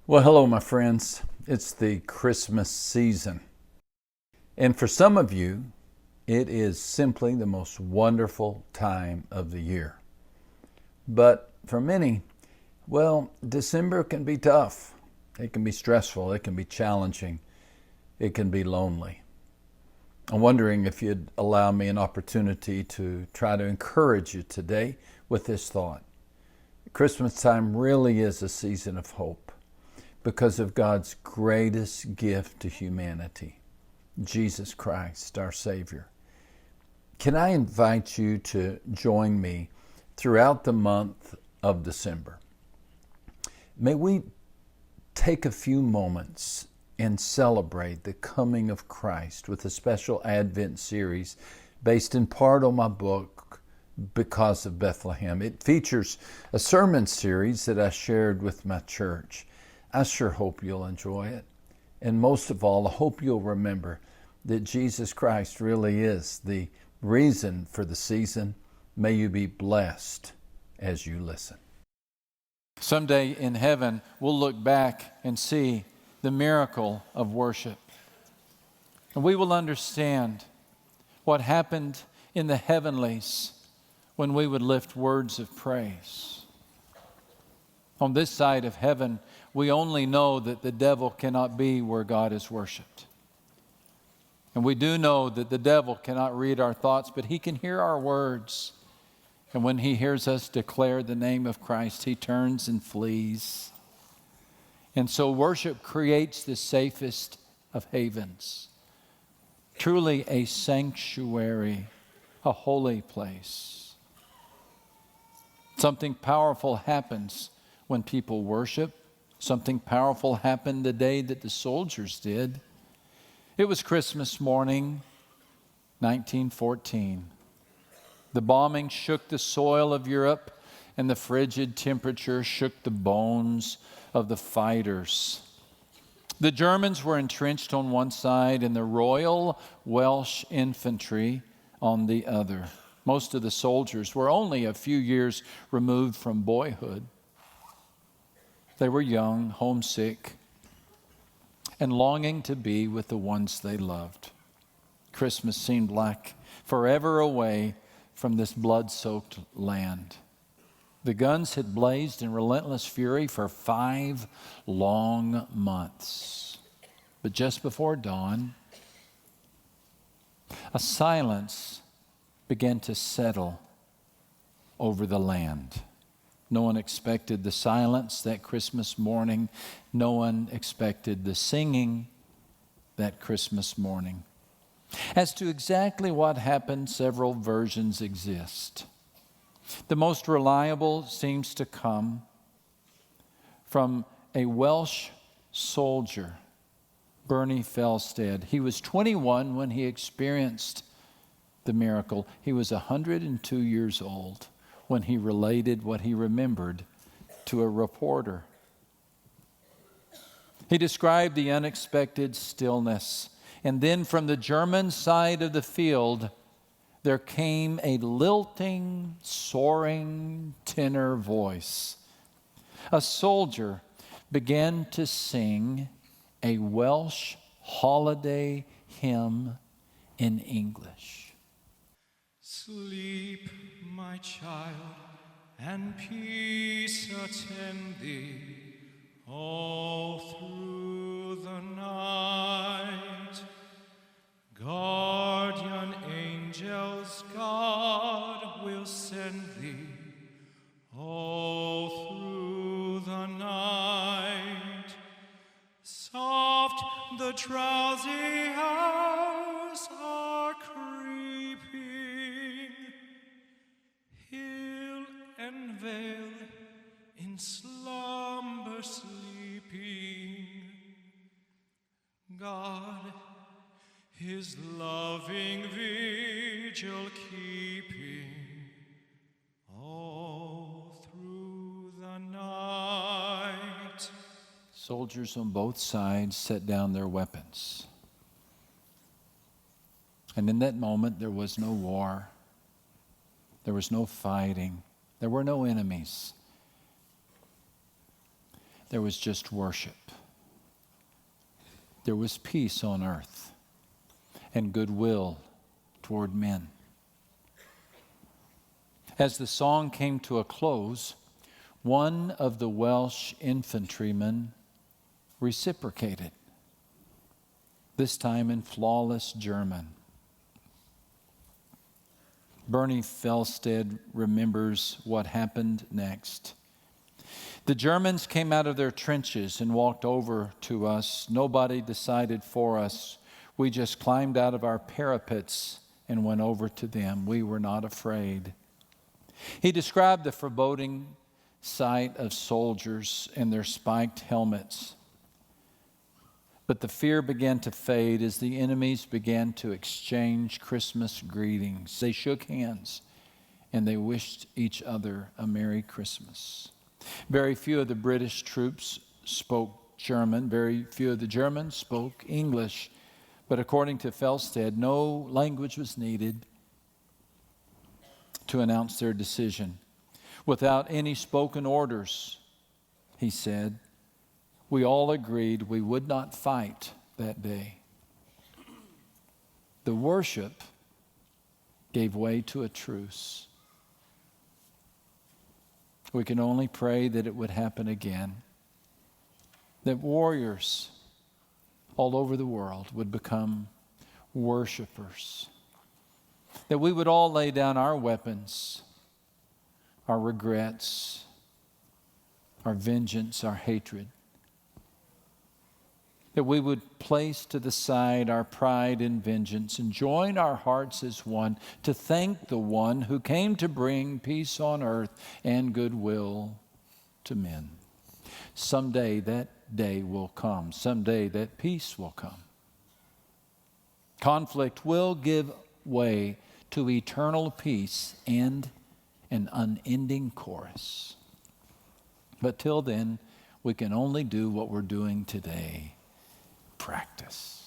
Well, hello, my friends. It's the Christmas season. And for some of you, it is simply the most wonderful time of the year. But for many, well, December can be tough. It can be stressful. It can be challenging. It can be lonely. I'm wondering if you'd allow me an opportunity to try to encourage you today with this thought. Christmas time really is a season of hope, because of God's greatest gift to humanity, Jesus Christ, our Savior. Can I invite you to join me throughout the month of December? May we take a few moments and celebrate the coming of Christ with a special Advent series based in part on my book, Because of Bethlehem. It features a sermon series that I shared with my church. I sure hope you'll enjoy it. And most of all, I hope you'll remember that Jesus Christ really is the reason for the season. May you be blessed as you listen. Someday in heaven, we'll look back and see the miracle of worship. And we will understand what happened in the heavenlies when we would lift words of praise. On this side of heaven, we only know that the devil cannot be where God is worshiped. And we do know that the devil cannot read our thoughts, but he can hear our words. And when he hears us declare the name of Christ, he turns and flees. And so worship creates the safest of havens. Truly a sanctuary, a holy place. Something powerful happens when people worship. Something powerful happened the day that the soldiers did. It was Christmas morning, 1914. The bombing shook the soil of Europe, and the frigid temperature shook the bones of the fighters. The Germans were entrenched on one side and the Royal Welsh Infantry on the other. Most of the soldiers were only a few years removed from boyhood. They were young, homesick, and longing to be with the ones they loved. Christmas seemed like forever away from this blood-soaked land. The guns had blazed in relentless fury for 5 long months. But just before dawn, a silence began to settle over the land. No one expected the silence that Christmas morning. No one expected the singing that Christmas morning. As to exactly what happened, several versions exist. The most reliable seems to come from a Welsh soldier, Bernie Felsted. He was 21 when he experienced the miracle. He was 102 years old when he related what he remembered to a reporter. He described the unexpected stillness. And then from the German side of the field, there came a lilting, soaring tenor voice. A soldier began to sing a Welsh holiday hymn in English. Sleep, my child, and peace attend thee all through the night. Guardian angels God will send thee all through the night. Soft the drowsy hours are creeping, hill and vale in slumber sleeping. God His loving vigil keeping all through the night. Soldiers on both sides set down their weapons. And in that moment, there was no war. There was no fighting. There were no enemies. there was just worship. There was peace on earth and goodwill toward men. As the song came to a close, one of the Welsh infantrymen reciprocated, this time in flawless German. Bernie Felstead remembers what happened next. The Germans came out of their trenches and walked over to us. Nobody decided for us. We just climbed out of our parapets and went over to them. We were not afraid. He described the foreboding sight of soldiers in their spiked helmets. But the fear began to fade as the enemies began to exchange Christmas greetings. They shook hands and they wished each other a Merry Christmas. Very few of the British troops spoke German. Very few of the Germans spoke English. But according to Felstead, no language was needed to announce their decision. Without any spoken orders, he said, we all agreed we would not fight that day. The worship gave way to a truce. We can only pray that it would happen again, that warriors all over the world would become worshipers, that we would all lay down our weapons, our regrets, our vengeance, our hatred, that we would place to the side our pride and vengeance and join our hearts as one to thank the one who came to bring peace on earth and goodwill to men. Someday that day will come. Someday that peace will come. Conflict will give way to eternal peace and an unending chorus. But till then, we can only do what we're doing today. Practice.